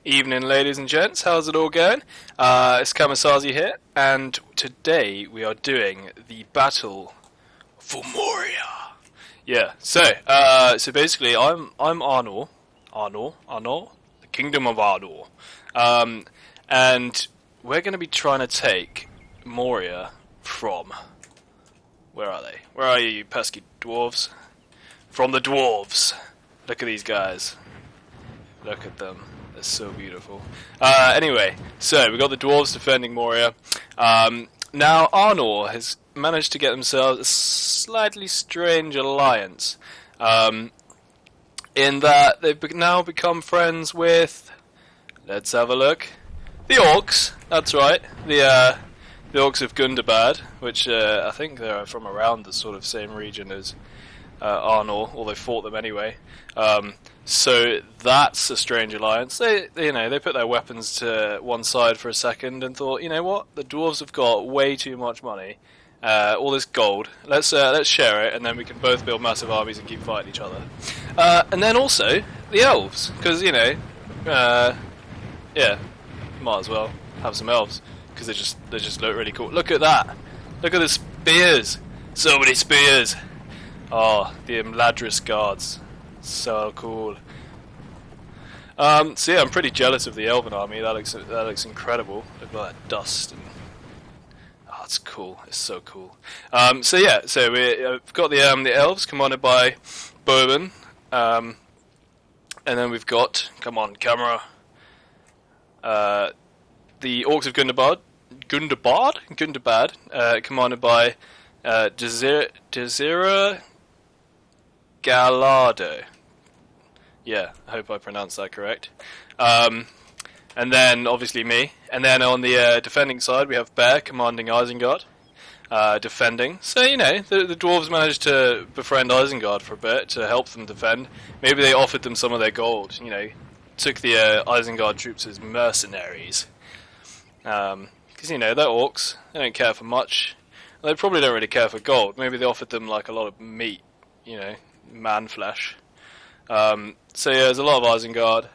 Evening, ladies and gents. How's it all going? It's Kamasazi here, and today we are doing the battle for Moria. Yeah. So basically, I'm Arnor, the Kingdom of Arnor, and we're going to be trying to take Moria from. Where are they? Where are you pesky dwarves? From the dwarves. Look at these guys. Look at them. They're so beautiful. Anyway, so we've got the dwarves defending Moria. Now Arnor has managed to get themselves a slightly strange alliance. In that they've now become friends with... Let's have a look. The Orcs. That's right. The Orcs of Gundabad, which I think they're from around the sort of same region as Arnor, or they fought them anyway. So that's a strange alliance. They put their weapons to one side for a second and thought, you know what, the dwarves have got way too much money, all this gold. Let's share it, and then we can both build massive armies and keep fighting each other. And then also the elves, because might as well have some elves because they just look really cool. Look at that! Look at the spears! So many spears! Oh, the Imladris guards. So cool. So yeah, I'm pretty jealous of the Elven army. That looks incredible. Look at that dust. And... oh, it's cool. It's so cool. So we've got the Elves commanded by Bourbon. And then we've got, come on, camera. The Orcs of Gundabad, commanded by Desira Gallardo. Yeah, I hope I pronounced that correct. And then, obviously, me. And then on the defending side, we have Bear commanding Isengard, defending. So, the dwarves managed to befriend Isengard for a bit to help them defend. Maybe they offered them some of their gold, took the Isengard troops as mercenaries. Because, they're orcs. They don't care for much. They probably don't really care for gold. Maybe they offered them, like, a lot of meat, man flesh. There's a lot of Isengard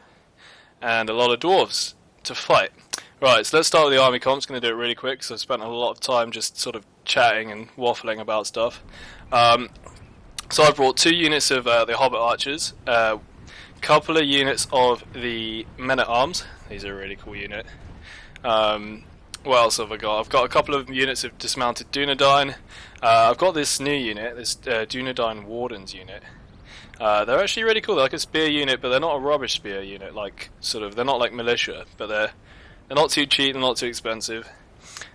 and a lot of dwarves to fight. Right, so let's start with the army comps. Going to do it really quick because I've spent a lot of time just sort of chatting and waffling about stuff. So I've brought 2 units of the Hobbit Archers, couple of units of the Men-at-Arms. These are a really cool unit. What else have I got? I've got a couple of units of dismounted Dunedain. I've got this new unit, this Dunedain Wardens unit. They're actually really cool. They're like a spear unit, but they're not a rubbish spear unit. They're not like militia, but they're not too cheap. They're not too expensive.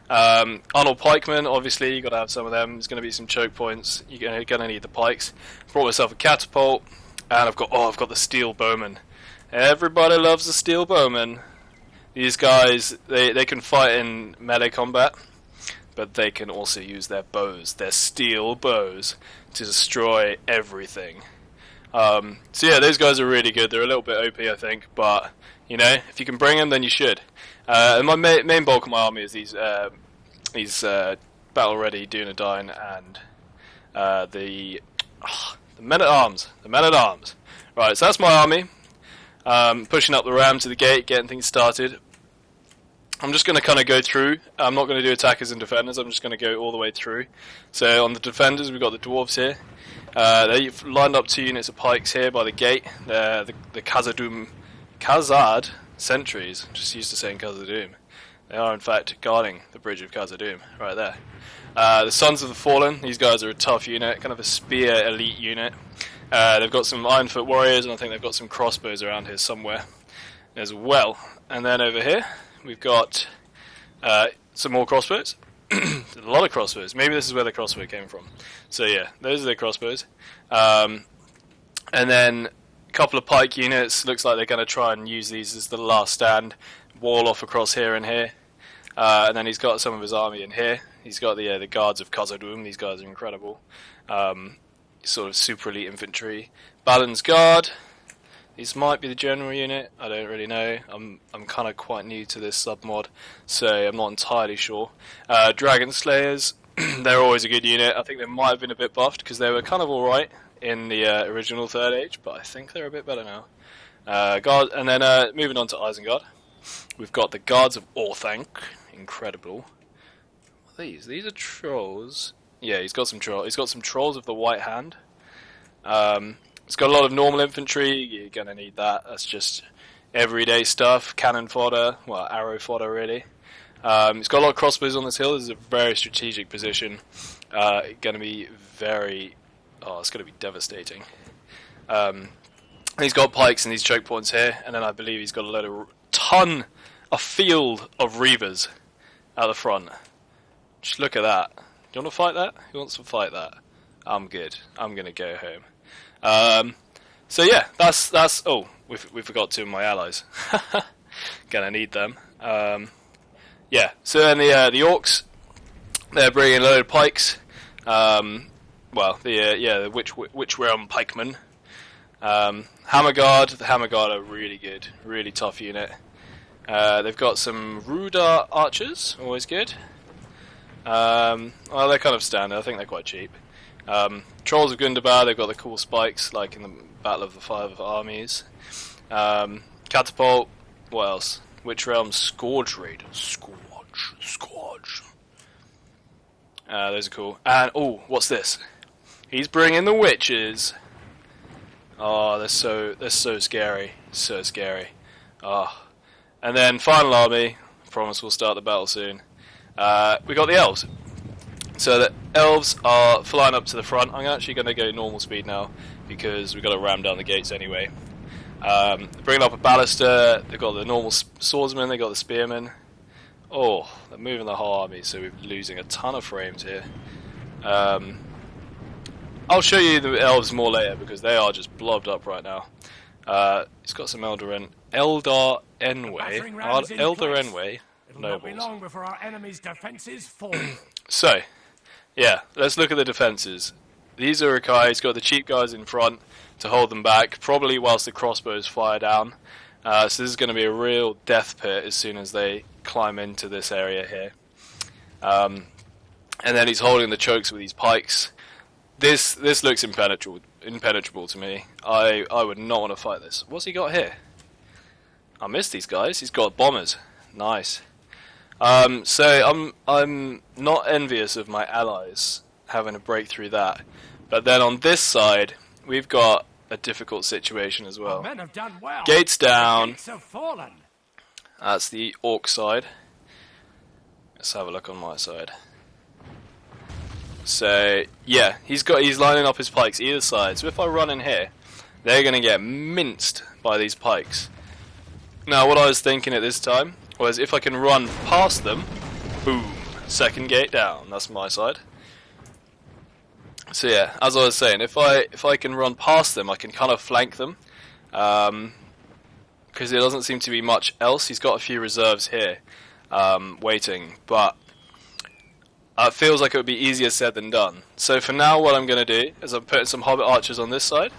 Arnold pikemen, obviously, you got to have some of them. There's going to be some choke points. You're going to need the pikes. Brought myself a catapult, and I've got the steel bowmen. Everybody loves the steel bowmen. These guys, they can fight in melee combat, but they can also use their bows, their steel bows, to destroy everything. Those guys are really good. They're a little bit OP, I think, but, if you can bring them, then you should. And my main bulk of my army is these battle-ready Dunedain and the Men-at-Arms. The Men-at-Arms. Right, so that's my army. Pushing up the ram to the gate, getting things started. I'm just going to kind of go through. I'm not going to do attackers and defenders. I'm just going to go all the way through. So on the defenders, we've got the dwarves here. They've lined up 2 units of pikes here by the gate. The Khazad sentries. Just used to saying Khazad-dûm. They are in fact guarding the bridge of Khazad-dûm right there. The Sons of the Fallen. These guys are a tough unit, kind of a spear elite unit. They've got some Ironfoot warriors, and I think they've got some crossbows around here somewhere as well. And then over here, we've got some more crossbows. A lot of crossbows. Maybe this is where the crossbow came from. So yeah, those are the crossbows. And then a couple of pike units. Looks like they're going to try and use these as the last stand. Wall off across here and here. And then he's got some of his army in here. He's got the guards of Khazad-dûm. These guys are incredible. Sort of super elite infantry. Balin's Guard. These might be the general unit. I don't really know. I'm kind of quite new to this submod, so I'm not entirely sure. Dragon Slayers. They're always a good unit. I think they might have been a bit buffed because they were kind of alright in the original Third Age, but I think they're a bit better now. Guard, and then moving on to Isengard, we've got the Guards of Orthanc. Incredible. What are these? These are trolls. Yeah, he's got some trolls of the White Hand. It's got a lot of normal infantry. You're gonna need that. That's just everyday stuff. Cannon fodder, well, arrow fodder really. It's got a lot of crossbows on this hill. This is a very strategic position. Gonna be very. Oh, it's gonna be devastating. He's got pikes and these choke points here, and then I believe he's got a field of reavers at the front. Just look at that. Do you want to fight that? Who wants to fight that? I'm good. I'm gonna go home. So yeah, that's. Oh, we forgot two of my allies. Gonna need them. Yeah. So then the Orcs, they're bringing a load of pikes. Well, the Witch Realm pikemen. Hammer Guard. The Hammer Guard are really good, really tough unit. They've got some Ruda archers, always good. Well, they're kind of standard. I think they're quite cheap. Trolls of Gundabad, they've got the cool spikes, like in the Battle of the Five Armies. Catapult, what else? Witch Realm Scourge Raid. Scourge. Those are cool. And, oh, what's this? He's bringing the witches. Oh, they're so scary. So scary. Oh. And then, final army. I promise we'll start the battle soon. We got the Elves. So the Elves are flying up to the front. I'm actually going to go normal speed now because we've got to ram down the gates anyway. Bringing up a ballista. They've got the normal swordsmen. They've got the spearmen. Oh, they're moving the whole army, so we're losing a ton of frames here. I'll show you the Elves more later because they are just blobbed up right now. It's got some Eldar Enway nobles. Long before our enemy's defenses fall. So, yeah, let's look at the defenses. These Uruk-hai, got the cheap guys in front to hold them back, probably whilst the crossbows fire down. So this is going to be a real death pit as soon as they climb into this area here. And then he's holding the chokes with these pikes. This looks impenetrable to me. I would not want to fight this. What's he got here? I missed these guys. He's got bombers. Nice. So I'm not envious of my allies having to break through that. But then on this side, we've got a difficult situation as well. Men have done well. Gates down. Gates have fallen. That's the Orc side. Let's have a look on my side. So yeah, he's lining up his pikes either side. So if I run in here, they're going to get minced by these pikes. Now what I was thinking at this time was if I can run past them, boom, second gate down. That's my side. So yeah, as I was saying, if I can run past them, I can kind of flank them, because there doesn't seem to be much else. He's got a few reserves here, waiting, but it feels like it would be easier said than done. So for now, what I'm going to do is I'm putting some Hobbit archers on this side,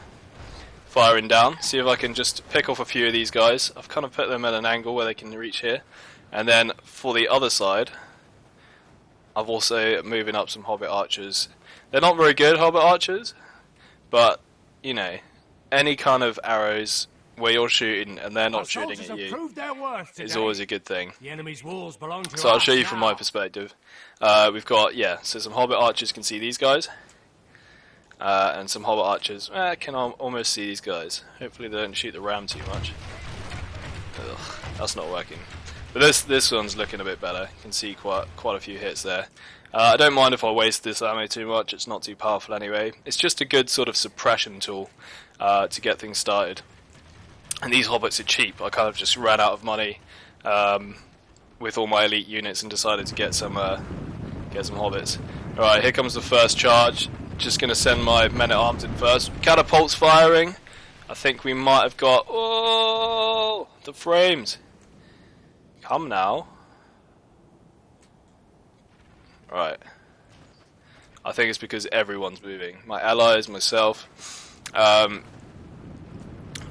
firing down, see if I can just pick off a few of these guys. I've kind of put them at an angle where they can reach here, and then for the other side, I've also moving up some Hobbit archers. They're not very good Hobbit archers, but you know, any kind of arrows where you're shooting and they're not shooting at you is always a good thing. The enemy's walls belong to so I'll show you from my perspective. We've got, so some Hobbit archers can see these guys, and some Hobbit archers can almost see these guys. Hopefully they don't shoot the ram too much. Ugh, that's not working. But this one's looking a bit better. You can see quite a few hits there. I don't mind if I waste this ammo too much. It's not too powerful anyway. It's just a good sort of suppression tool to get things started. And these hobbits are cheap. I kind of just ran out of money with all my elite units and decided to get some hobbits. Alright, here comes the first charge. Just going to send my men-at-arms in first. Catapults firing. I think we might have got... Oh, the frames. Come now. Right. I think it's because everyone's moving. My allies, myself.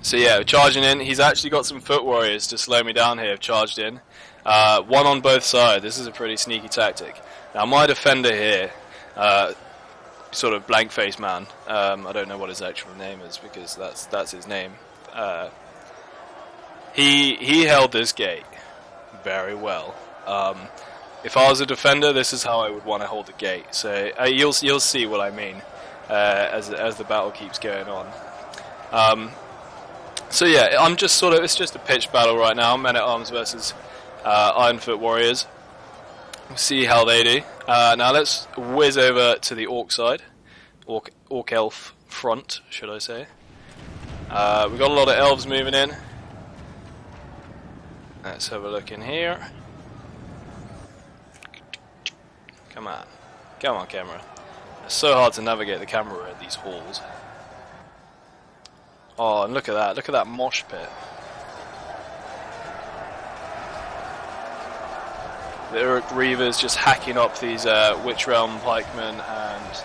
So yeah, charging in. He's actually got some foot warriors to slow me down here. Have charged in. One on both sides. This is a pretty sneaky tactic. Now my defender here, sort of blank-faced man. I don't know what his actual name is because that's his name. he held this gate very well. If I was a defender, this is how I would want to hold the gate. So you'll see what I mean as the battle keeps going on. So yeah, I'm just it's just a pitched battle right now. Men at Arms versus Ironfoot Warriors. We'll see how they do. Now let's whiz over to the Orc side, Orc Elf front, should I say? We've got a lot of Elves moving in. Let's have a look in here. Come on, camera. It's so hard to navigate the camera at these halls. Oh, and look at that mosh pit. The Uruk Reavers just hacking up these Witch Realm pikemen, and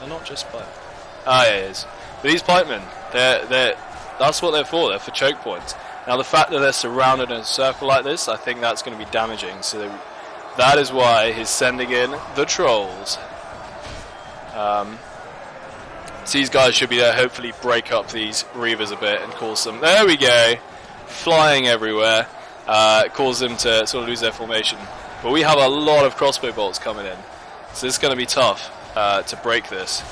they're not just pikemen. Ah, yeah, it is. But these pikemen, that's what they're for. They're for choke points. Now, the fact that they're surrounded in a circle like this, I think that's going to be damaging. So that is why he's sending in the trolls. So these guys should be there, hopefully break up these Reavers a bit and cause them. There we go, flying everywhere. Cause them to sort of lose their formation. But we have a lot of crossbow bolts coming in, so it's going to be tough to break this.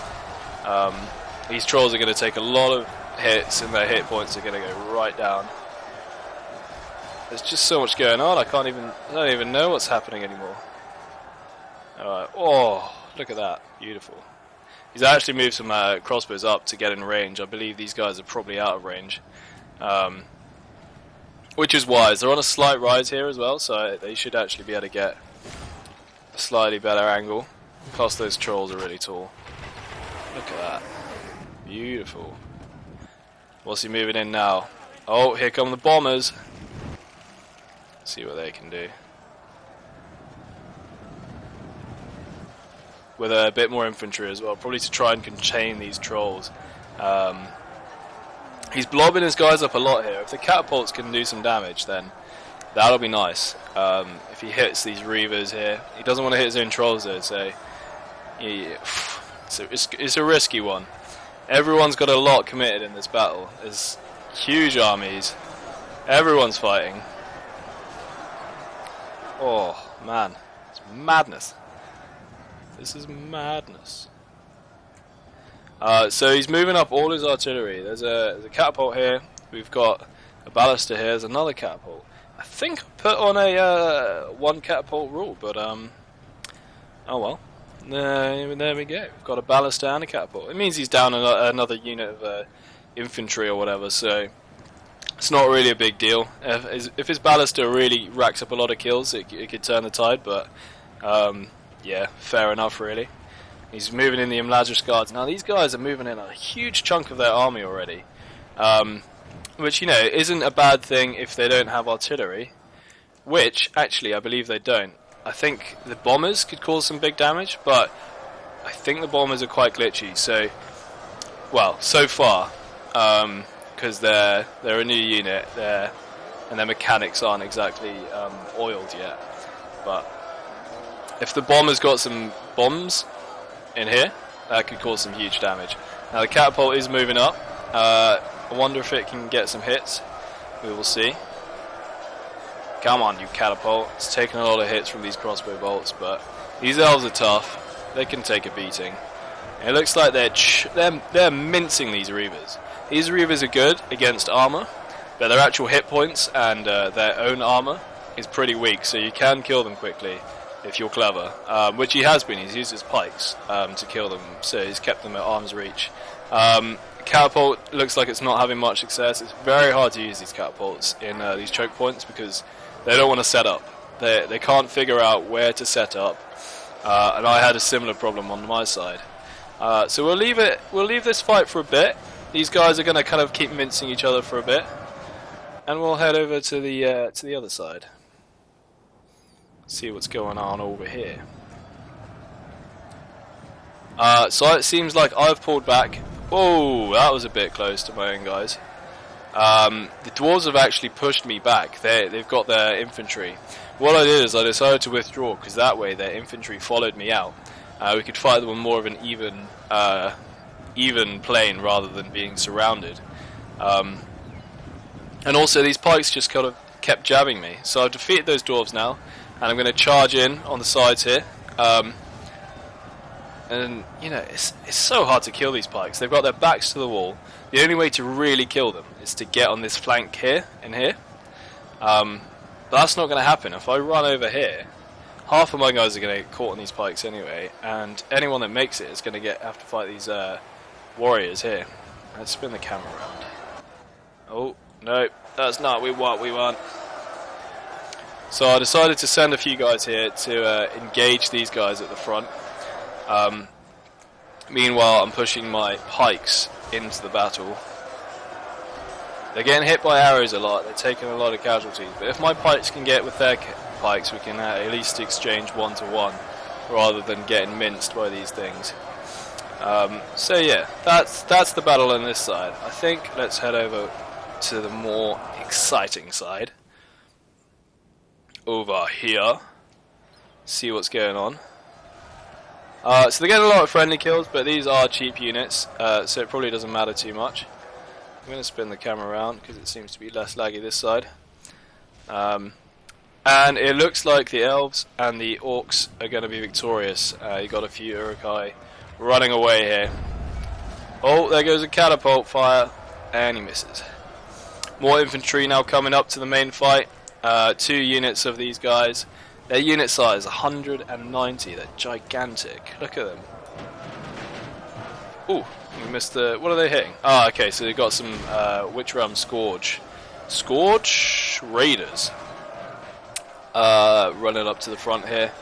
These trolls are going to take a lot of hits, and their hit points are going to go right down. There's just so much going on. I don't even know what's happening anymore. Alright. Oh, look at that. Beautiful. He's actually moved some crossbows up to get in range. I believe these guys are probably out of range. Which is wise. They're on a slight rise here as well, so they should actually be able to get a slightly better angle. Plus those trolls are really tall. Look at that. Beautiful. What's he moving in now? Oh, here come the bombers. See what they can do. With a bit more infantry as well, probably to try and contain these trolls. He's blobbing his guys up a lot here. If the catapults can do some damage, then that'll be nice. If he hits these Reavers here, he doesn't want to hit his own trolls though, so it's a risky one. Everyone's got a lot committed in this battle. There's huge armies. Everyone's fighting. Oh man, it's madness. This is madness. So he's moving up all his artillery. There's a catapult here. We've got a ballista here. There's another catapult. I think I put on a one catapult rule, but oh well. There we go. We've got a ballista and a catapult. It means he's down another unit of infantry or whatever. So it's not really a big deal. If his ballista really racks up a lot of kills, it could turn the tide. But yeah, fair enough, really. He's moving in the Imladris Guards. Now, these guys are moving in a huge chunk of their army already. Which, you know, isn't a bad thing if they don't have artillery. Which, actually, I believe they don't. I think the bombers could cause some big damage, but I think the bombers are quite glitchy. So, well, so far. Because they're a new unit, and their mechanics aren't exactly oiled yet. But if the bomber's got some bombs in here, that could cause some huge damage. Now the catapult is moving up. I wonder if it can get some hits. We will see. Come on, you catapult. It's taking a lot of hits from these crossbow bolts, but these elves are tough. They can take a beating. And it looks like they're mincing these Reavers. These Reavers are good against armor, but their actual hit points and their own armor is pretty weak, so you can kill them quickly if you're clever, which he has been. He's used his pikes to kill them, so he's kept them at arm's reach. Catapult looks like it's not having much success. It's very hard to use these catapults in these choke points because they don't want to set up. They can't figure out where to set up, and I had a similar problem on my side. So we'll leave this fight for a bit. These guys are going to kind of keep mincing each other for a bit, and we'll head over to the other side. See what's going on over here. So it seems like I've pulled back. Whoa, that was a bit close to my own guys. The dwarves have actually pushed me back. They've got their infantry. What I did is I decided to withdraw because that way their infantry followed me out. We could fight them on more of an even plane rather than being surrounded. And also these pikes just kind of kept jabbing me. So I've defeated those dwarves now, and I'm going to charge in on the sides here. And you know, it's so hard to kill these pikes. They've got their backs to the wall. The only way to really kill them is to get on this flank here and here. But that's not going to happen. If I run over here, half of my guys are going to get caught on these pikes anyway, and anyone that makes it is going to have to fight these warriors here. Let's spin the camera around. Oh, no, that's not what we want. So I decided to send a few guys here to engage these guys at the front. Meanwhile, I'm pushing my pikes into the battle. They're getting hit by arrows a lot, they're taking a lot of casualties, but if my pikes can get with their pikes, we can at least exchange 1-to-1 rather than getting minced by these things. So yeah, that's the battle on this side. I think let's head over to the more exciting side. Over here. See what's going on. So they're getting a lot of friendly kills, but these are cheap units, so it probably doesn't matter too much. I'm going to spin the camera around because it seems to be less laggy this side. And it looks like the Elves and the Orcs are going to be victorious. You got a few Uruk-hai running away here. Oh, there goes a catapult fire, and he misses. More infantry now coming up to the main fight. 2 units of these guys. Their unit size 190. They're gigantic. Look at them. Ooh, we missed the. What are they hitting? Ah, okay. So they've got some Witch Realm Scourge Raiders. Running up to the front here.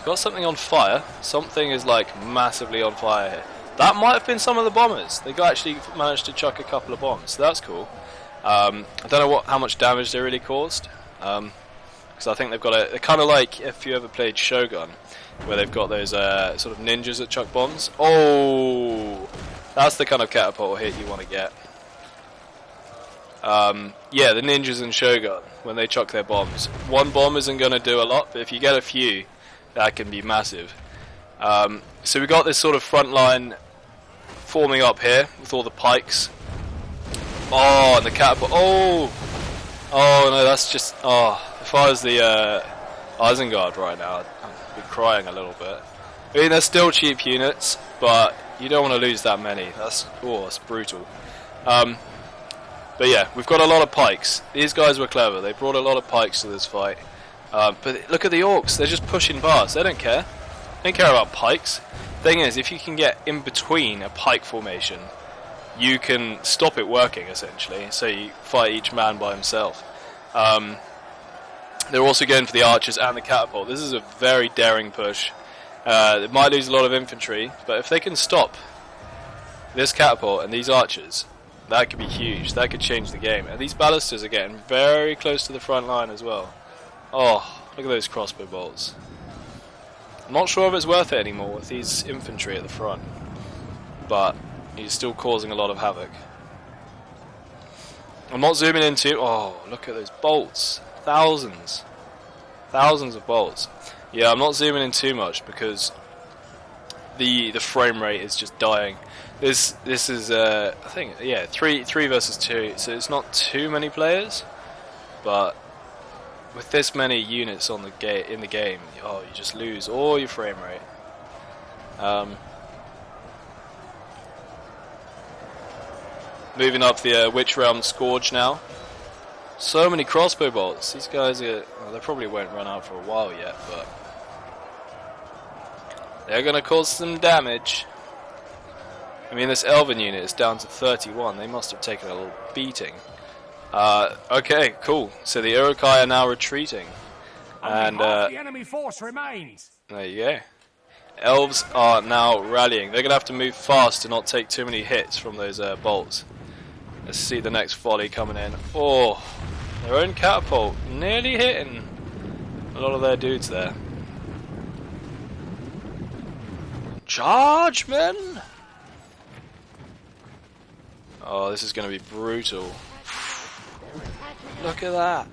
Got something on fire. Something is like massively on fire here. That might have been some of the bombers. They actually managed to chuck a couple of bombs. So that's cool. I don't know how much damage they really caused. Because I think they've got they're kind of like if you ever played Shogun, where they've got those sort of ninjas that chuck bombs. Oh, that's the kind of catapult hit you want to get. Yeah, the ninjas in Shogun, when they chuck their bombs. One bomb isn't going to do a lot, but if you get a few, that can be massive. So we got this sort of front line forming up here with all the pikes. Oh, and the catapult. Oh no, that's just. Oh, if I was the Isengard right now, I'd be crying a little bit. I mean, they're still cheap units, but you don't want to lose that many. That's brutal. But yeah, we've got a lot of pikes. These guys were clever. They brought a lot of pikes to this fight. But look at the Orcs. They're just pushing past. They don't care. They don't care about pikes. Thing is, if you can get in between a pike formation, you can stop it working, essentially. So you fight each man by himself. They're also going for the archers and the catapult. This is a very daring push. They might lose a lot of infantry, but if they can stop this catapult and these archers, that could be huge. That could change the game. And these ballisters are getting very close to the front line as well. Oh, look at those crossbow bolts. I'm not sure if it's worth it anymore with these infantry at the front, but he's still causing a lot of havoc. I'm not zooming into. Oh, look at those bolts. Thousands of bolts. Yeah, I'm not zooming in too much because the frame rate is just dying. This is I think, yeah, 3 versus 2, so it's not too many players, but with this many units on the in the game, oh, you just lose all your frame rate. Moving up the Witch Realm Scourge now. So many crossbow bolts. These guys are. Well, they probably won't run out for a while yet, but they're going to cause some damage. I mean, this Elven unit is down to 31. They must have taken a little beating. Okay, cool. So the Uruk-hai are now retreating. And the enemy force remains. There you go. Elves are now rallying. They're going to have to move fast to not take too many hits from those bolts. Let's see the next volley coming in. Oh, their own catapult nearly hitting a lot of their dudes there. Charge, men! Oh, this is going to be brutal. Look at that.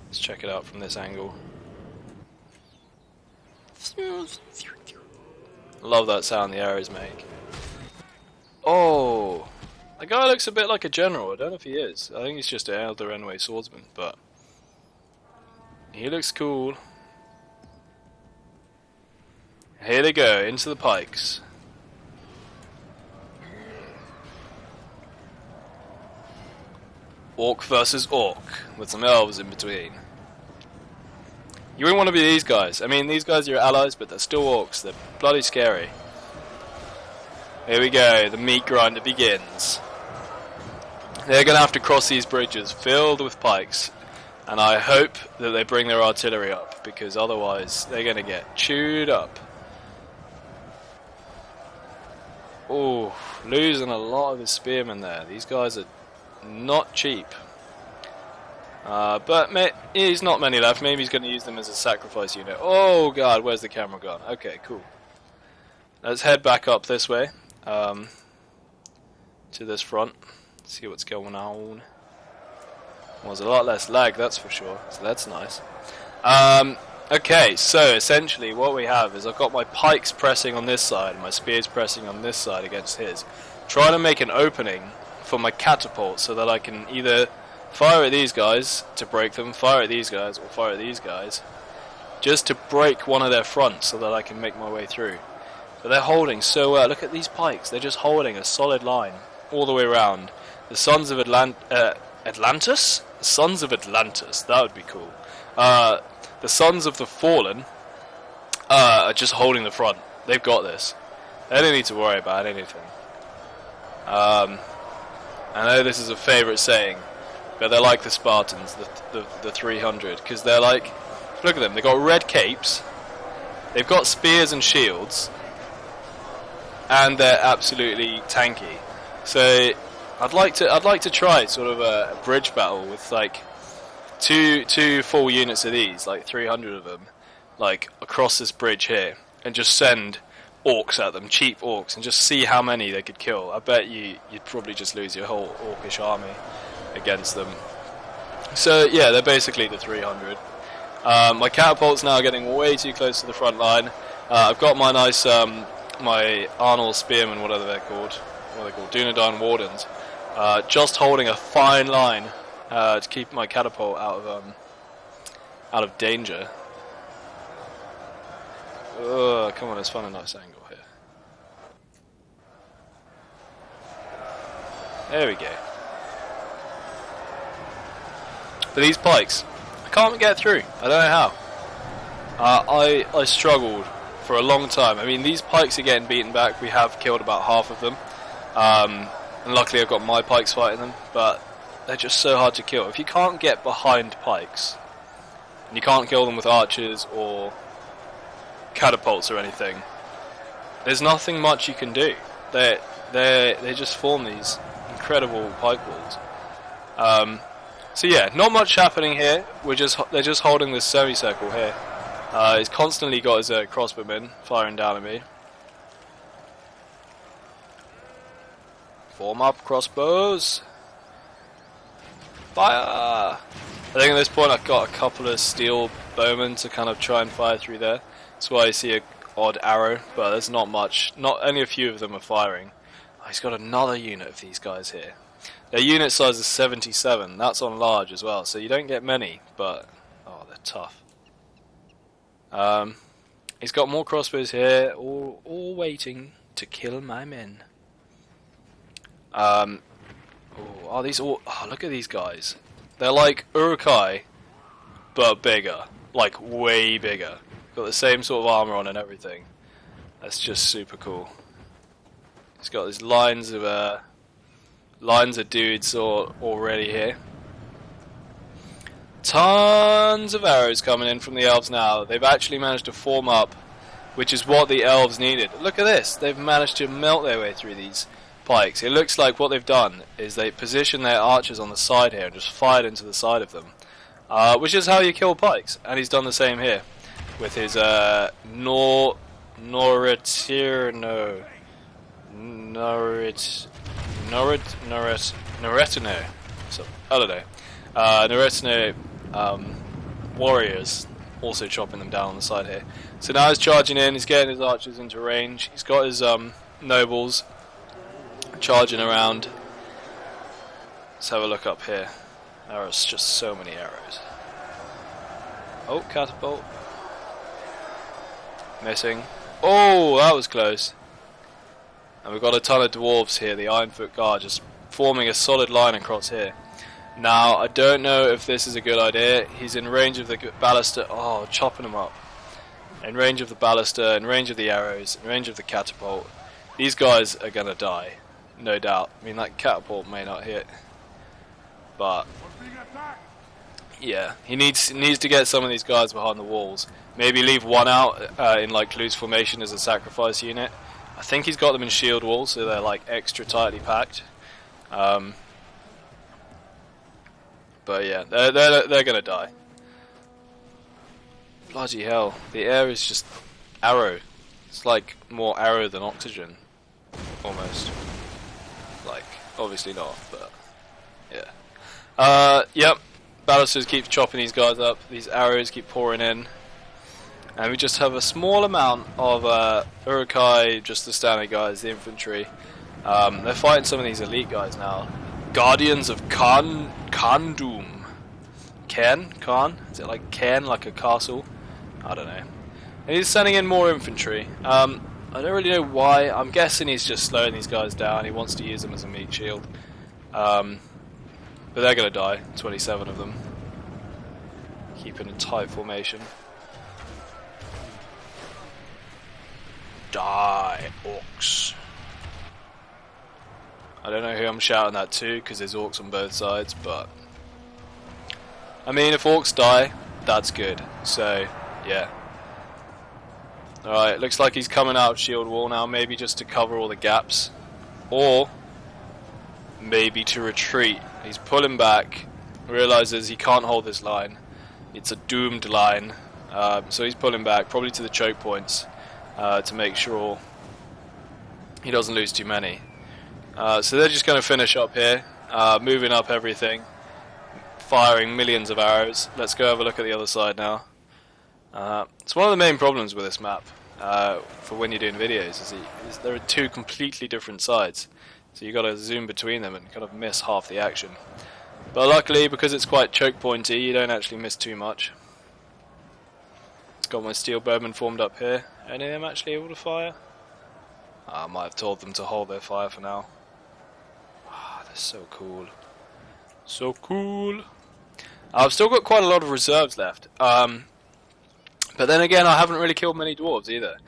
Let's check it out from this angle. Love that sound the arrows make. Oh, The guy looks a bit like a general. I don't know if he is. I think he's just an elder anyway swordsman, but he looks cool. Here they go, into the pikes. Orc versus orc, with some elves in between. You wouldn't want to be these guys. I mean, these guys are your allies, but they're still orcs. They're bloody scary. Here we go, the meat grinder begins. They're going to have to cross these bridges filled with pikes. And I hope that they bring their artillery up, because otherwise they're going to get chewed up. Oh, losing a lot of his spearmen there. These guys are not cheap. But he's not many left. Maybe he's going to use them as a sacrifice unit. Oh god, where's the camera gone? Okay, cool. Let's head back up this way. To this front. See what's going on. Well, there's a lot less lag, that's for sure. So that's nice. Okay, so essentially what we have is I've got my pikes pressing on this side and my spears pressing on this side against his. Trying to make an opening for my catapult so that I can either fire at these guys to break them, fire at these guys, or fire at these guys, just to break one of their fronts so that I can make my way through. But they're holding so well. Look at these pikes. They're just holding a solid line all the way around. The Sons of Atlantis? The Sons of Atlantis. That would be cool. The Sons of the Fallen are just holding the front. They've got this. They don't need to worry about anything. I know this is a favourite saying, but they're like the Spartans, the 300, because they're like, look at them, they've got red capes, they've got spears and shields, and they're absolutely tanky. So I'd like to try sort of a bridge battle with like two full units of these, like 300 of them, like across this bridge here, and just send orcs at them, cheap orcs, and just see how many they could kill. I bet you'd probably just lose your whole orcish army against them. So yeah, they're basically the 300. My catapult's now getting way too close to the front line. I've got my nice, my Arnold Spearmen, whatever they're called. What are they called? Dunedain Wardens. Just holding a fine line to keep my catapult out of danger. Come on, let's find a nice angle here. There we go. But these pikes, I can't get through. I don't know how. I struggled for a long time. I mean, these pikes are getting beaten back. We have killed about half of them. And luckily I've got my pikes fighting them, but they're just so hard to kill. If you can't get behind pikes, and you can't kill them with archers or catapults or anything, there's nothing much you can do. They just form these incredible pike walls. So yeah, not much happening here. They're just holding this semicircle here. He's constantly got his crossbowmen firing down at me. Form up, crossbows. Fire! I think at this point I've got a couple of steel bowmen to kind of try and fire through there. That's why I see an odd arrow, but there's not much. Only a few of them are firing. Oh, he's got another unit of these guys here. Their unit size is 77. That's on large as well, so you don't get many, but oh, they're tough. He's got more crossbows here, all waiting to kill my men. Look at these guys. They're like Uruk-hai, but bigger, like way bigger. Got the same sort of armor on and everything. That's just super cool. He's got these lines of dudes already here. Tons of arrows coming in from the elves now. They've actually managed to form up, which is what the elves needed. Look at this. They've managed to melt their way through these pikes. It looks like what they've done is they position their archers on the side here and just fired into the side of them, which is how you kill pikes. And he's done the same here with his Noretino. So I don't know. Noretino warriors also chopping them down on the side here. So now he's charging in. He's getting his archers into range. He's got his nobles charging around. Let's have a look up here. There are just so many arrows. Oh, catapult. Missing. Oh, that was close. And we've got a ton of dwarves here. The Ironfoot Guard just forming a solid line across here. Now, I don't know if this is a good idea. He's in range of the ballista. Oh, chopping him up. In range of the ballista, in range of the arrows, in range of the catapult. These guys are going to die. No doubt. I mean, that catapult may not hit. But yeah, he needs to get some of these guys behind the walls. Maybe leave one out in like loose formation as a sacrifice unit. I think he's got them in shield walls, so they're like extra tightly packed. But yeah, they're gonna die. Bloody hell, the air is just arrow. It's like more arrow than oxygen, almost. Like, obviously not, but yeah. Yep. Ballisters keep chopping these guys up. These arrows keep pouring in, and we just have a small amount of Urukai, just the standard guys, the infantry. They're fighting some of these elite guys now. Guardians of Khandum. Khan? Is it like Cairn, like a castle? I don't know. And he's sending in more infantry. I don't really know why. I'm guessing he's just slowing these guys down. He wants to use them as a meat shield. But they're going to die, 27 of them. Keeping a tight formation. Die, orcs. I don't know who I'm shouting that to, because there's orcs on both sides, but... I mean, if orcs die, that's good. So, yeah. Alright, looks like he's coming out of shield wall now, maybe just to cover all the gaps. Or... maybe to retreat. He's pulling back, realizes he can't hold this line. It's a doomed line, so he's pulling back, probably to the choke points, to make sure he doesn't lose too many. So they're just going to finish up here, moving up everything, firing millions of arrows. Let's go have a look at the other side now. It's one of the main problems with this map, for when you're doing videos, is there are two completely different sides. So you've got to zoom between them and kind of miss half the action. But luckily, because it's quite choke pointy, you don't actually miss too much. It's got my steel bowmen formed up here. Any of them actually able to fire? I might have told them to hold their fire for now. Ah, they're so cool. So cool. I've still got quite a lot of reserves left. But then again, I haven't really killed many dwarves either.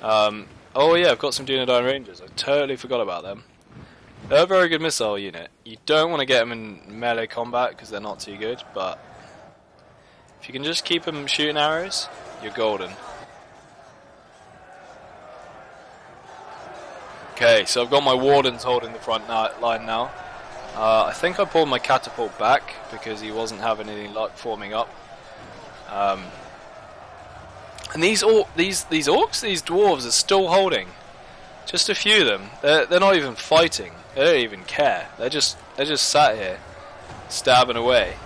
Oh yeah, I've got some Dunedain Rangers. I totally forgot about them. They're a very good missile unit. You don't want to get them in melee combat because they're not too good, but if you can just keep them shooting arrows, you're golden. Okay, so I've got my wardens holding the front line now. I think I pulled my catapult back because he wasn't having any luck forming up. And these orcs, these dwarves are still holding. Just a few of them. They're not even fighting. They don't even care. They're just sat here, stabbing away.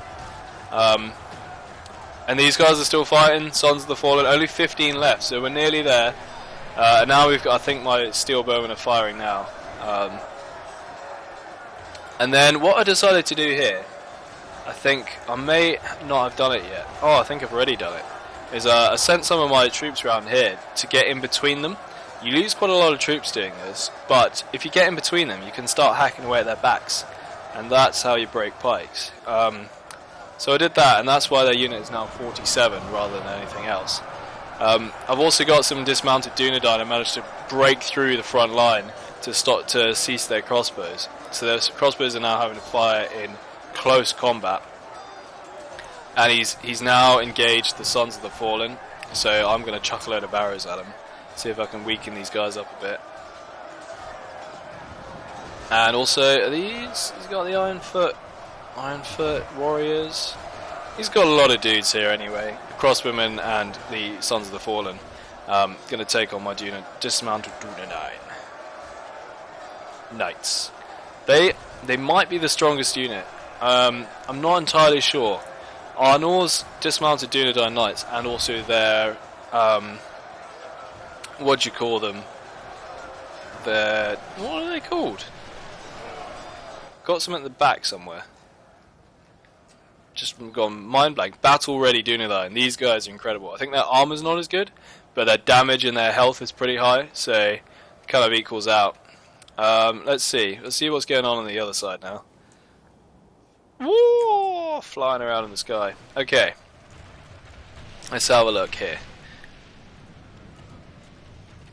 And these guys are still fighting. Sons of the Fallen. Only 15 left, so we're nearly there. And now we've got. I think my steel bowmen are firing now. And then what I decided to do here, I think I may not have done it yet. Oh, I think I've already done it. Is I sent some of my troops around here to get in between them. You lose quite a lot of troops doing this, but if you get in between them, you can start hacking away at their backs, and that's how you break pikes. So I did that, and that's why their unit is now 47 rather than anything else. I've also got some dismounted Dunedain. I managed to break through the front line to cease their crossbows. So their crossbows are now having to fire in close combat. And he's now engaged the Sons of the Fallen, so I'm going to chuck a load of arrows at him, see if I can weaken these guys up a bit. And also, he's got the Ironfoot warriors. He's got a lot of dudes here anyway, the crossbowmen and the Sons of the Fallen. Going to take on my dismounted Dunedain Knights. They might be the strongest unit. I'm not entirely sure. Arnor's dismounted Dunedain Knights and also their what do you call them? What are they called? Got some at the back somewhere. Just gone mind blank. Battle ready Dunedain. These guys are incredible. I think their armor's not as good, but their damage and their health is pretty high, so it kind of equals out. Let's see. Let's see what's going on the other side now. Woo! Flying around in the sky. Okay. Let's have a look here.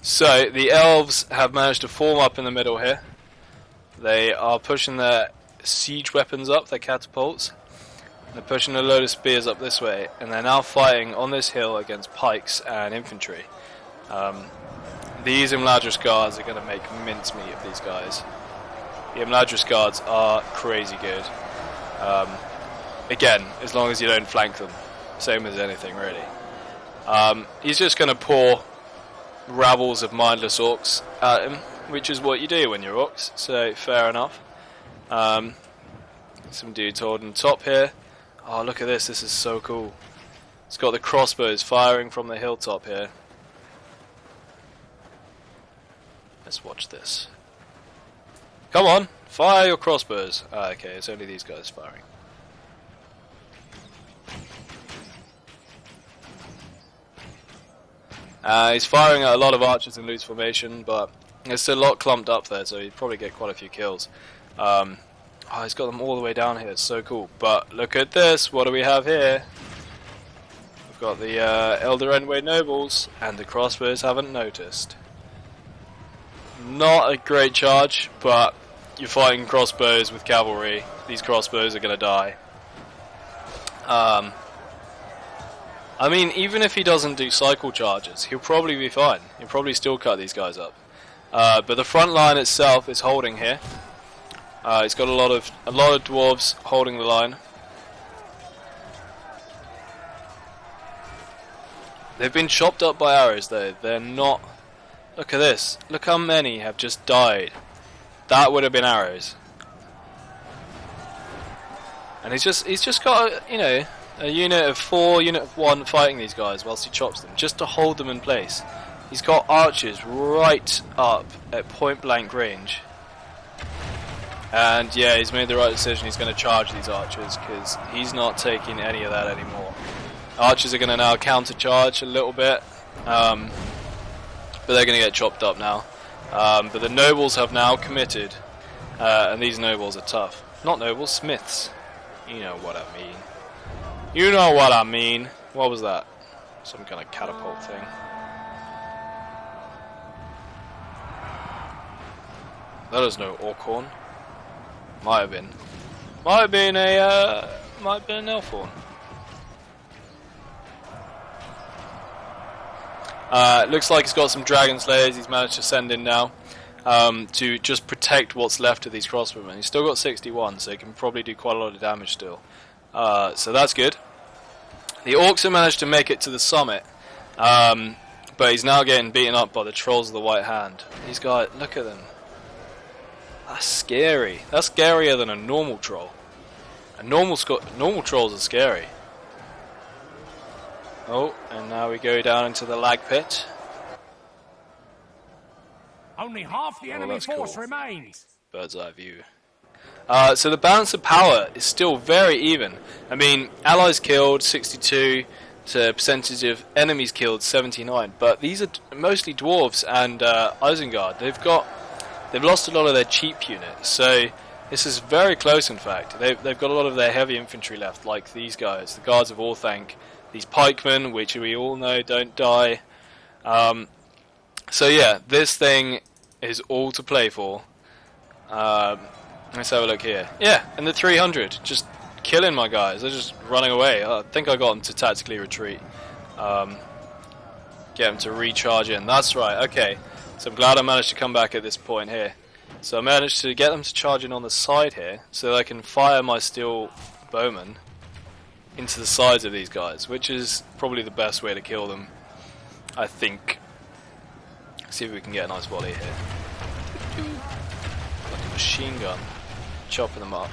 So, the Elves have managed to form up in the middle here. They are pushing their siege weapons up, their catapults. They're pushing a load of spears up this way, and they're now fighting on this hill against pikes and infantry. These Imladris guards are going to make mincemeat of these guys. The Imladris guards are crazy good. Again, as long as you don't flank them. Same as anything, really. He's just going to pour rabbles of mindless orcs at him, which is what you do when you're orcs, so fair enough. Some dudes holding top here. Oh, look at this, this is so cool. It's got the crossbows firing from the hilltop here. Let's watch this. Come on, fire your crossbows. Ah, okay, it's only these guys firing. He's firing at a lot of archers in loose formation, but there's still a lot clumped up there, so he'd probably get quite a few kills. Oh, he's got them all the way down here, it's so cool. But look at this, what do we have here? We've got the Elder Endway nobles, and the crossbows haven't noticed. Not a great charge, but you're fighting crossbows with cavalry. These crossbows are going to die. I mean, even if he doesn't do cycle charges, he'll probably be fine. He'll probably still cut these guys up. But the front line itself is holding here. It's got a lot of dwarves holding the line. They've been chopped up by arrows though. They're not. Look at this. Look how many have just died. That would have been arrows. And he's just got a unit of 4, unit of 1 fighting these guys whilst he chops them, just to hold them in place. He's got archers right up at point blank range. And yeah, he's made the right decision. He's going to charge these archers because he's not taking any of that anymore. Archers are going to now counter charge a little bit, but they're going to get chopped up now. But the nobles have now committed, and these nobles are tough. Not nobles, smiths. You know what I mean. You know what I mean. What was that? Some kind of catapult thing. That is no orc horn. Might have been. Might have been an elf horn. Looks like he's got some dragon slayers he's managed to send in now to just protect what's left of these crossbowmen. He's still got 61, so he can probably do quite a lot of damage still. So that's good. The orcs have managed to make it to the summit, but he's now getting beaten up by the trolls of the White Hand. These guys, look at them. That's scary. That's scarier than a normal troll. Normal trolls are scary. Oh, and now we go down into the lag pit. Only half the enemy force remains. Bird's eye view. So the balance of power is still very even. I mean, allies killed 62 to percentage of enemies killed 79. But these are mostly dwarves and Isengard. They've lost a lot of their cheap units. So this is very close. In fact, they've got a lot of their heavy infantry left, like these guys, the guards of Orthanc. These pikemen, which we all know don't die. So yeah, this thing is all to play for. Let's have a look here. Yeah, and the 300, just killing my guys. They're just running away. I think I got them to tactically retreat. Get them to recharge in. That's right, okay. So I'm glad I managed to come back at this point here. So I managed to get them to charge in on the side here, so that I can fire my steel bowmen into the sides of these guys, which is probably the best way to kill them, I think. Let's see if we can get a nice volley here. Like a machine gun, chopping them up.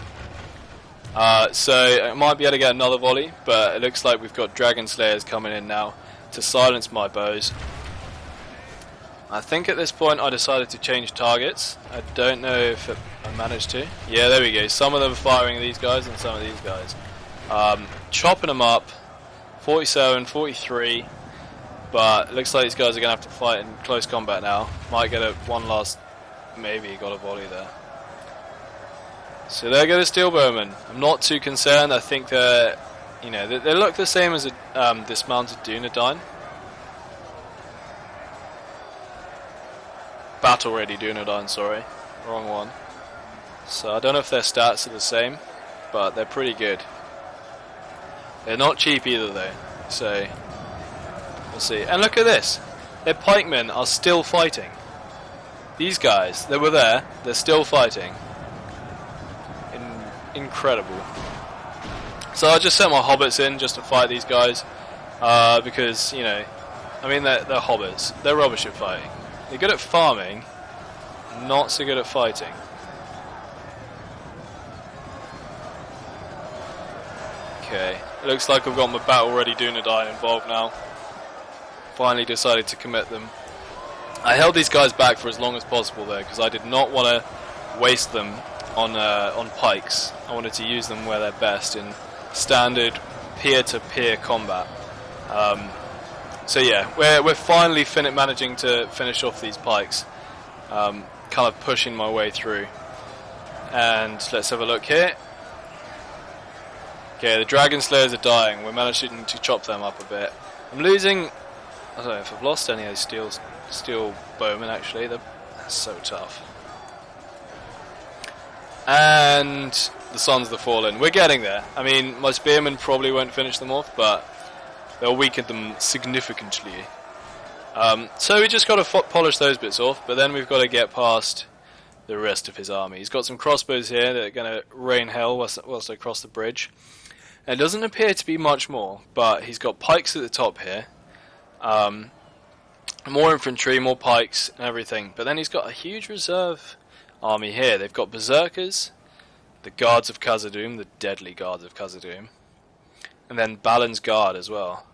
So I might be able to get another volley, but it looks like we've got dragon slayers coming in now to silence my bows. I think at this point I decided to change targets. I don't know if I managed to. Yeah, there we go. Some of them are firing at these guys and some of these guys. Chopping them up. 47, 43. But it looks like these guys are going to have to fight in close combat now. Might get one last... Maybe got a volley there. So there go the steel bowmen. I'm not too concerned. I think they're... You know, they look the same as a dismounted Dunedain. Battle ready Dunedain, sorry. Wrong one. So I don't know if their stats are the same, but they're pretty good. They're not cheap either though, so we'll see. And look at this. Their pikemen are still fighting. These guys, they were there, they're still fighting. Incredible. So I just sent my hobbits in just to fight these guys, because, you know, I mean they're hobbits. They're rubbish at fighting. They're good at farming, not so good at fighting. Okay, it looks like I've got my battle ready Dunedain involved now. Finally decided to commit them. I held these guys back for as long as possible though, because I did not want to waste them on pikes. I wanted to use them where they're best in standard peer-to-peer combat. So yeah, we're finally managing to finish off these pikes. Kind of pushing my way through. And let's have a look here. Okay, the Dragon Slayers are dying. We're managing to chop them up a bit. I'm losing... I don't know if I've lost any of these steel bowmen actually. They're so tough. And the Sons of the Fallen. We're getting there. I mean, my spearmen probably won't finish them off, but they'll weaken them significantly. So we just got to polish those bits off, but then we've got to get past the rest of his army. He's got some crossbows here that are going to rain hell whilst I cross the bridge. And it doesn't appear to be much more, but he's got pikes at the top here. More infantry, more pikes and everything. But then he's got a huge reserve army here. They've got berserkers, the guards of Khazad-dûm, the deadly guards of Khazad-dûm, and then Balin's guard as well.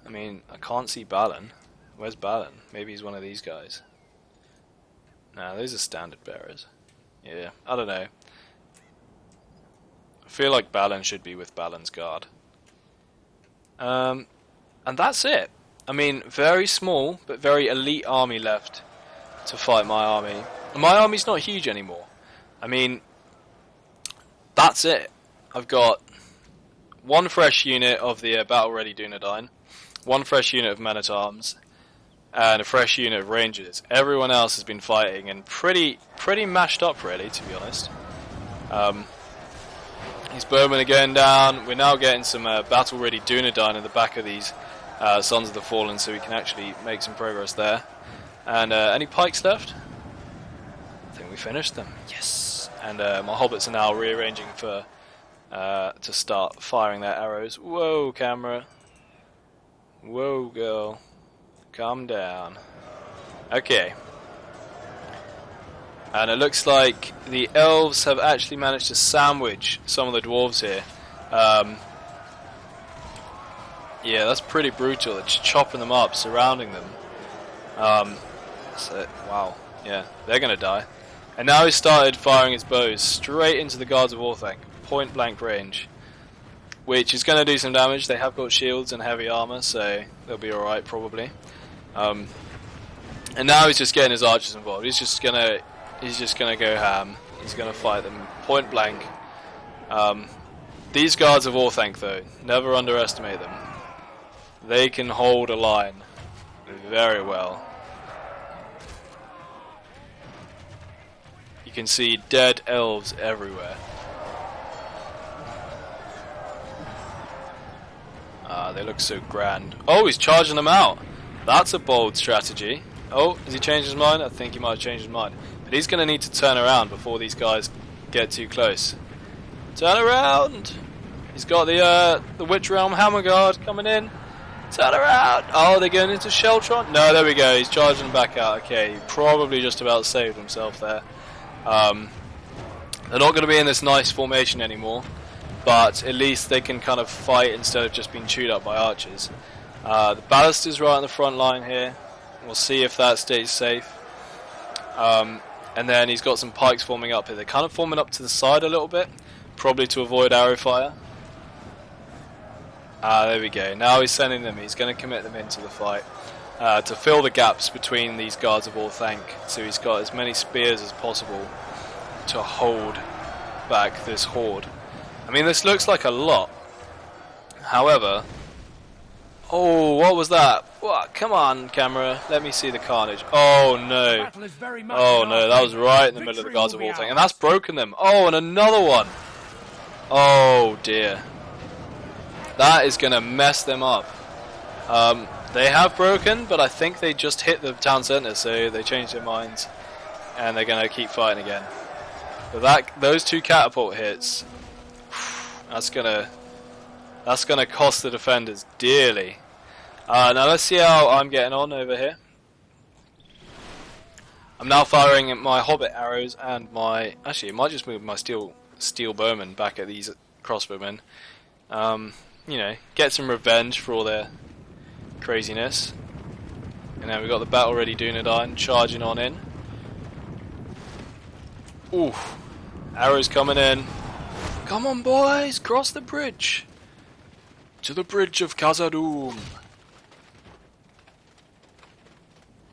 I mean, I can't see Balin. Where's Balin? Maybe he's one of these guys. Nah, those are standard bearers. Yeah, I don't know. I feel like Balin should be with Balin's guard. And that's it. I mean, very small, but very elite army left to fight my army. And my army's not huge anymore. I mean, that's it. I've got one fresh unit of the battle-ready Dunedain, one fresh unit of men-at-arms, and a fresh unit of rangers. Everyone else has been fighting and pretty mashed up, really, to be honest. These bowmen are going down. We're now getting some battle-ready Dunedain in the back of these Sons of the Fallen, so we can actually make some progress there. And any pikes left? I think we finished them. Yes. And my hobbits are now rearranging for to start firing their arrows. Whoa, camera. Whoa, girl. Calm down. Okay. And it looks like the Elves have actually managed to sandwich some of the Dwarves here. Yeah, that's pretty brutal. They're just chopping them up, surrounding them. So, wow. Yeah, they're going to die. And now he's started firing his bows straight into the guards of Orthanc. Point blank range. Which is going to do some damage. They have got shields and heavy armor, so they'll be alright probably. And now he's just getting his archers involved. He's just gonna go ham. He's gonna fight them point blank. These guards of Orthanc though, never underestimate them. They can hold a line very well. You can see dead elves everywhere. They look so grand. Oh, he's charging them out. That's a bold strategy. Oh, has he changed his mind? I think he might have changed his mind. But he's going to need to turn around before these guys get too close. Turn around! He's got the Witch Realm Hammer Guard coming in. Turn around! Oh, they're going into Sheltron? No, there we go. He's charging them back out. Okay, he probably just about saved himself there. They're not going to be in this nice formation anymore. But at least they can kind of fight instead of just being chewed up by archers. The ballisters right on the front line here. We'll see if that stays safe. And then he's got some pikes forming up here. They're kind of forming up to the side a little bit, probably to avoid arrow fire. There we go. Now he's sending them. He's going to commit them into the fight to fill the gaps between these guards of Orthanc. So he's got as many spears as possible to hold back this horde. I mean, this looks like a lot. However, oh, what was that? What? Come on, camera. Let me see the carnage. Oh, no. Oh, no. That was right in the middle of the guards of Orthanc. And that's broken them. Oh, and another one. Oh, dear. That is going to mess them up. They have broken, but I think they just hit the town centre, so they changed their minds. And they're going to keep fighting again. But those 2 catapult hits, that's going to cost the defenders dearly. Now let's see how I'm getting on over here. I'm now firing at my hobbit arrows and my... Actually, I might just move my steel bowmen back at these crossbowmen. You know, get some revenge for all their craziness. And then we've got the battle ready Dunedain charging on in. Ooh, arrows coming in. Come on, boys, cross the bridge. To the bridge of Khazad-dûm.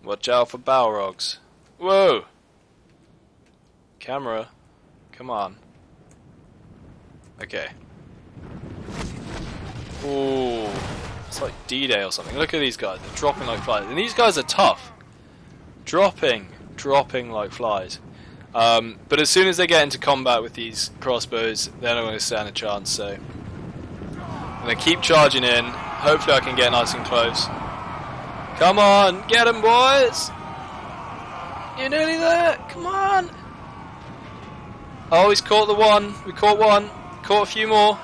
Watch out for Balrogs. Whoa! Camera. Come on. Okay. Ooh. It's like D-Day or something. Look at these guys. They're dropping like flies. And these guys are tough. Dropping like flies. But as soon as they get into combat with these crossbows, they're not going to stand a chance, so... I'm going to keep charging in. Hopefully I can get nice and close. Come on, get them, boys! You're nearly there, come on! Oh, he's caught the one. We caught one. Caught a few more.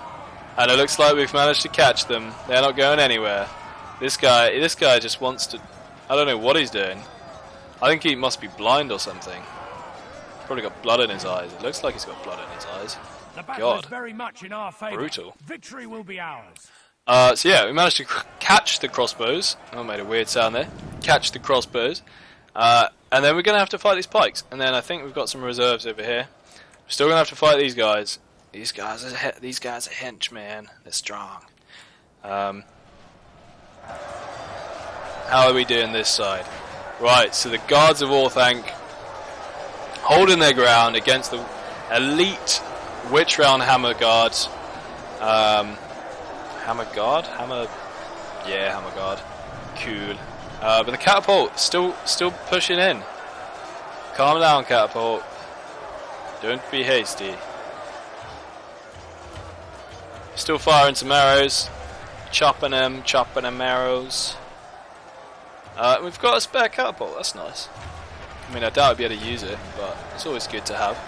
And it looks like we've managed to catch them. They're not going anywhere. This guy just wants to... I don't know what he's doing. I think he must be blind or something. Probably got blood in his eyes. It looks like he's got blood in his eyes. The battle is very much in our favor. Brutal. Victory will be ours. So yeah, we managed to catch the crossbows. Oh, I made a weird sound there. Catch the crossbows. And then we're going to have to fight these pikes. And then I think we've got some reserves over here. We're still going to have to fight these guys. These guys are hench, man. They're strong. How are we doing this side? Right, so the guards of Orthanc holding their ground against the elite Witch Round Hammer Guards. Hammer Guard? Hammer Guard. Cool. But the catapult still pushing in. Calm down, catapult. Don't be hasty. Still firing some arrows. Chopping them arrows. We've got a spare catapult, that's nice. I mean, I doubt I'd be able to use it, but it's always good to have.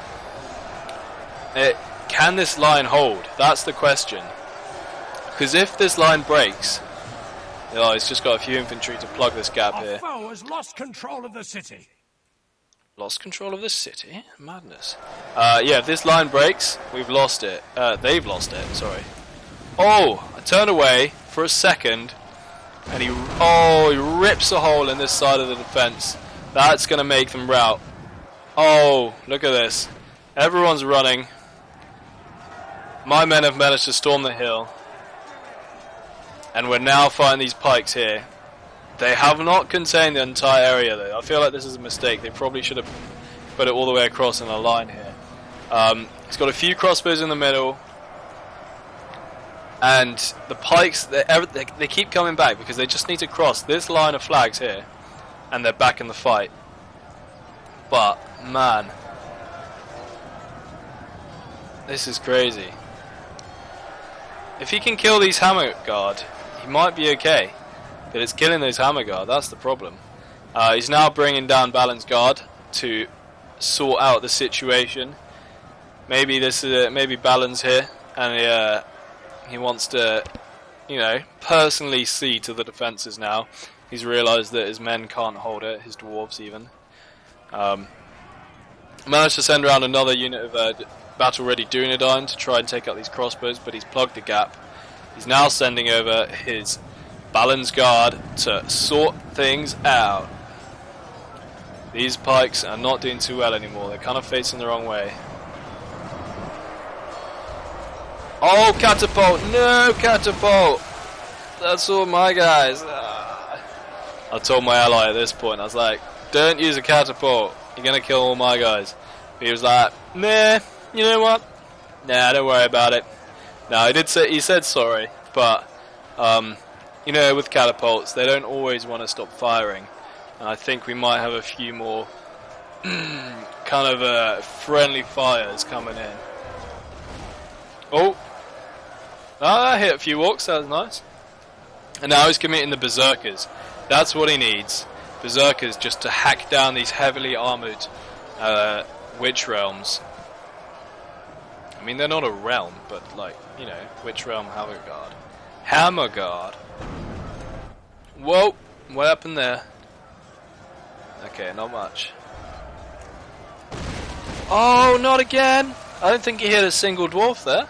Can this line hold? That's the question. Because if this line breaks... Oh, it's just got a few infantry to plug this gap here. Our foe has lost control of the city. Lost control of the city? Madness. Yeah, if this line breaks, we've lost it. They've lost it, sorry. Oh, I turned away for a second, and he rips a hole in this side of the defense. That's going to make them rout. Oh, look at this. Everyone's running. My men have managed to storm the hill. And we're now fighting these pikes here. They have not contained the entire area though. I feel like this is a mistake. They probably should have put it all the way across in a line here. It's got a few crossbows in the middle. And the pikes, they keep coming back because they just need to cross this line of flags here. And they're back in the fight. But, man. This is crazy. If he can kill these Hammer Guard, he might be okay. But it's killing those Hammer Guard, that's the problem. He's now bringing down Balin's Guard to sort out the situation. Maybe maybe Balin's here, and he wants to, personally see to the defences now. He's realised that his men can't hold it, his dwarves even. Managed to send around another unit of battle-ready Dunedain to try and take out these crossbows, but he's plugged the gap. He's now sending over his Balin's Guard to sort things out. These pikes are not doing too well anymore. They're kind of facing the wrong way. Oh, catapult! No, catapult! That's all my guys. I told my ally at this point, I was like, don't use a catapult. You're going to kill all my guys. But he was like, nah, you know what? Nah, don't worry about it. No, he said sorry, but, you know, with catapults, they don't always want to stop firing. And I think we might have a few more kind of friendly fires coming in. Oh! I hit a few orcs, that was nice. And now he's committing the berserkers. That's what he needs. Berserkers just to hack down these heavily armoured witch realms. I mean, they're not a realm, but like, you know, witch realm, Hammerguard. Hammerguard. Whoa, what happened there? Okay, not much. Oh, not again! I don't think he hit a single dwarf there.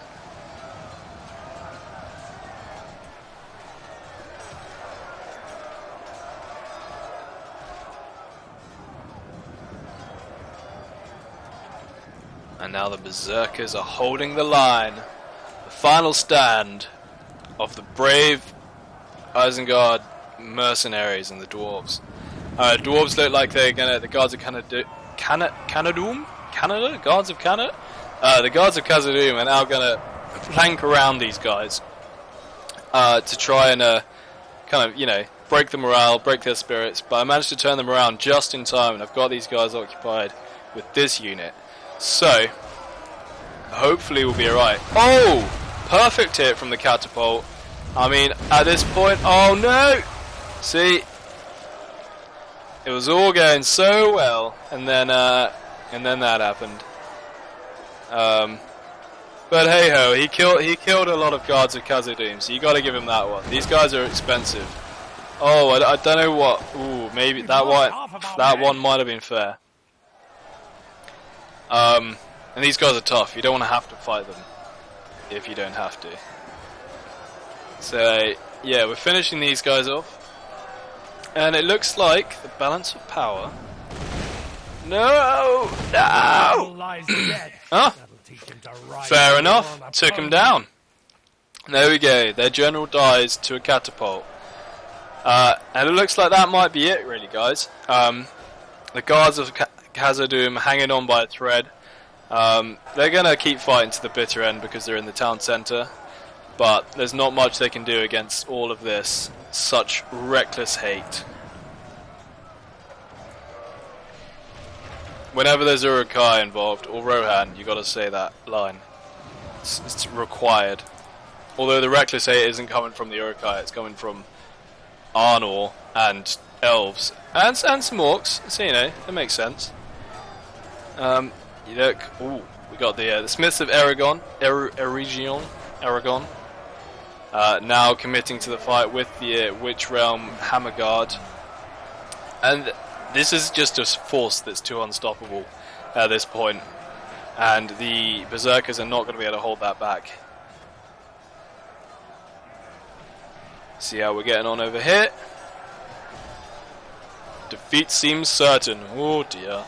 And now the berserkers are holding the line. The final stand of the brave Isengard mercenaries and the dwarves. Dwarves look like they're gonna. The guards of Canada, guards of Canada. The guards of Khazad-dûm are now gonna flank around these guys to try and kind of, you know, break the morale, break their spirits. But I managed to turn them around just in time, and I've got these guys occupied with this unit. So, hopefully we'll be alright. Oh! Perfect hit from the catapult. I mean, at this point... Oh no! See? It was all going so well. And then that happened. But hey ho, he killed a lot of guards of Khazad-dûm, so you gotta give him that one. These guys are expensive. Oh, I don't know what... Ooh, maybe that one might have been fair. And these guys are tough. You don't want to have to fight them if you don't have to. So, yeah, we're finishing these guys off. And it looks like the balance of power... No! No! Huh? Fair enough. Took him down. There we go. Their general dies to a catapult. And it looks like that might be it, really, guys. The guards of Khazad-dûm hanging on by a thread. They're going to keep fighting to the bitter end because they're in the town centre. But there's not much they can do against all of this. Such reckless hate. Whenever there's Uruk-hai involved, or Rohan, you got to say that line. It's required. Although the reckless hate isn't coming from the Uruk-hai, it's coming from Arnor and Elves. And some Orcs, so you know, it makes sense. You look, ooh, we got the Smiths of Aragon, Aragon, now committing to the fight with the Witch Realm Hammerguard. And this is just a force that's too unstoppable at this point. And the Berserkers are not going to be able to hold that back. See how we're getting on over here. Defeat seems certain. Oh dear.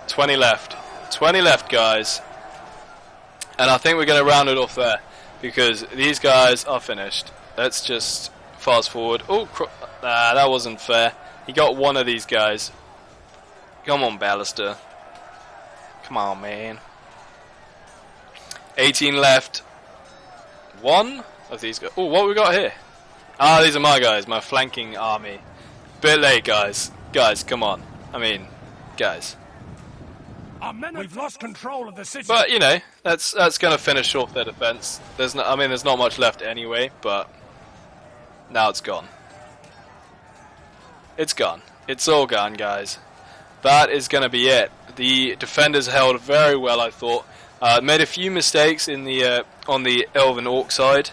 20 left. 20 left, guys. And I think we're going to round it off there. Because these guys are finished. Let's just fast forward. Oh, that wasn't fair. He got one of these guys. Come on, Ballister. Come on, man. 18 left. One of these guys. Oh, what we got here? Ah, these are my guys. My flanking army. Bit late, guys. Guys, come on. I mean, guys. We've lost control of the city. But you know, that's going to finish off their defense. There's not much left anyway. But now it's gone. It's gone. It's all gone, guys. That is going to be it. The defenders held very well, I thought. Made a few mistakes in the on the Elven Orc side,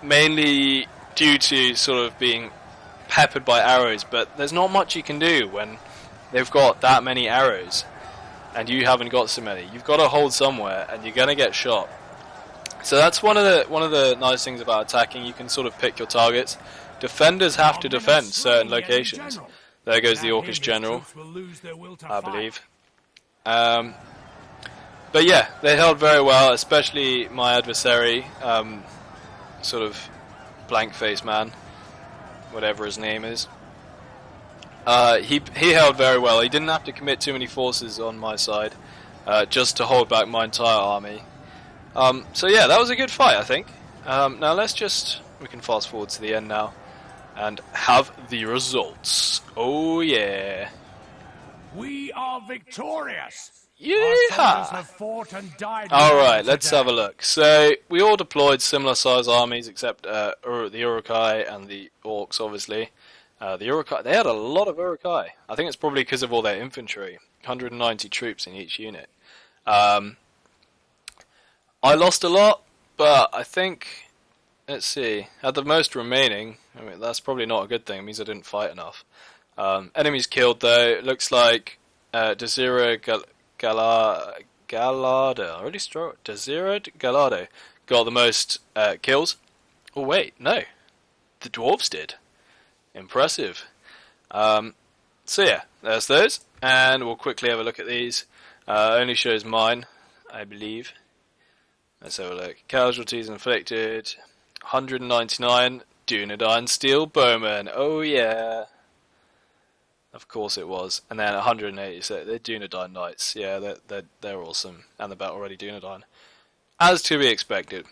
mainly due to sort of being peppered by arrows. But there's not much you can do when they've got that many arrows, and you haven't got so many. You've got to hold somewhere, and you're going to get shot. So that's one of the nice things about attacking. You can sort of pick your targets. Defenders have to defend certain locations. There goes the Without him, Orcish his general, troops will lose their will to I fight. believe. But yeah, they held very well, especially my adversary, sort of blank-faced man, whatever his name is. He held very well. He didn't have to commit too many forces on my side, just to hold back my entire army. So yeah, that was a good fight, I think. Now we can fast forward to the end now, and have the results. Oh yeah. We are victorious. Our Yeehaw! soldiers have fought and died. Alright, let's have a look. So, we all deployed similar size armies, except the Uruk-hai and the Orcs, obviously. The Uruk-hai, they had a lot of Uruk-hai. I think it's probably because of all their infantry. 190 troops in each unit. I lost a lot, but I think, let's see, had the most remaining. I mean, that's probably not a good thing. It means I didn't fight enough. Enemies killed, though. It looks like Desira Gallardo got the most kills. Oh wait, no, the Dwarves did. Impressive. So yeah, there's those, and we'll quickly have a look at these. Only shows mine, I believe. Let's have a look. Casualties inflicted, 199. Dunedain Steel Bowmen. Oh yeah. Of course it was. And then 180, so they're Dunedain Knights. Yeah, they're awesome. And the battle ready Dunedain. As to be expected.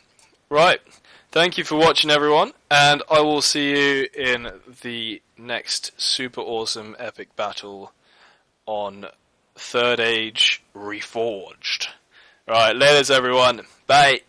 Right. Thank you for watching, everyone. And I will see you in the next super awesome epic battle on Third Age Reforged. Right, laters everyone. Bye.